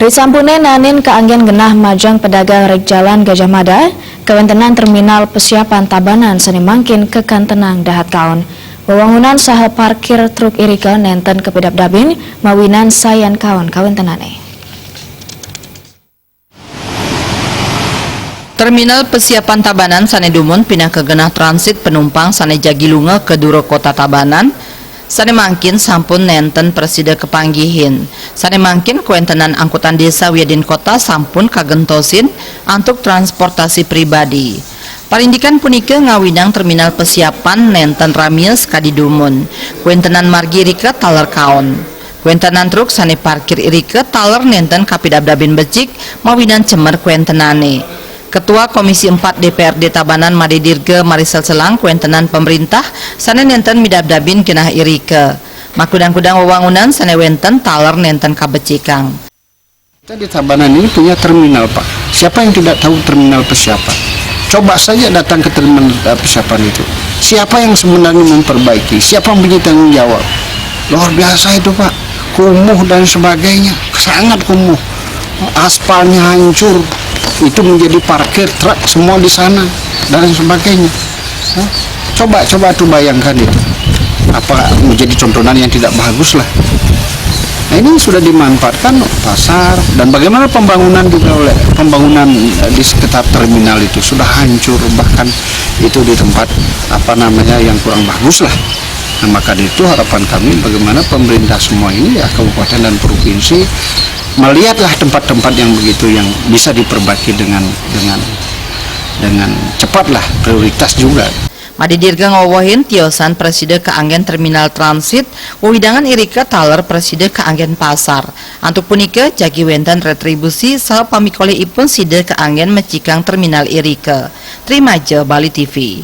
Risampune nanin keanggen genah majang pedagang rek jalan Gajah Mada, kewentenan terminal persiapan Tabanan seni mangkin kekantenang dahat kaon. Wewangunan saha parkir truk irika nenten kepedap dabin mawinan sayan kawan kawentenane. Terminal persiapan Tabanan sane dumun pindah ke genah transit penumpang sane Jagilunga ke Duro Kota Tabanan. Sane mangkin sampun nenten presida kepanggihin. Sane mangkin kuentenan angkutan desa Wiedin Kota sampun kagentosin untuk transportasi pribadi. Parindikan punika ngawinang terminal persiapan nenten ramius kadidumun. Kuentenan margi irike taler kaon. Kuentenan truk sane parkir irike taler nenten kapidabdabin becik mawinan cemer kuentenane. Ketua Komisi 4 DPRD Tabanan Made Dirge Marisel Selang kuentenan pemerintah sane nenten midabdabin kenah irike. Makudang-kudang wewangunan sane wenten taler nenten kabecikang. Kita di Tabanan ini punya terminal, Pak. Siapa yang tidak tahu terminal persiapan? Coba saja datang ke terminal persiapan itu. Siapa yang sebenarnya memperbaiki? Siapa yang punya tanggung jawab? Luar biasa itu, Pak. Kumuh dan sebagainya, sangat kumuh. Aspalnya hancur. Itu menjadi parkir truk semua di sana dan sebagainya. Coba tuh bayangkan itu. Apa menjadi contohan yang tidak bagus lah. Nah, ini sudah dimanfaatkan pasar dan bagaimana pembangunan juga oleh pembangunan di sekitar terminal itu sudah hancur, bahkan itu di tempat yang kurang bagus lah. Nah, maka itu harapan kami bagaimana pemerintah semua ini ya kabupaten dan provinsi melihatlah tempat-tempat yang begitu yang bisa diperbaiki dengan cepatlah, prioritas juga. Made Dirge ngowohin tiosan presida keanggen terminal transit widangan irike taler presida keanggen pasar. Antuk punika jagi wenten retribusi saha pamikole ipun sida keanggen mecikang terminal irike. Terima je Bali TV.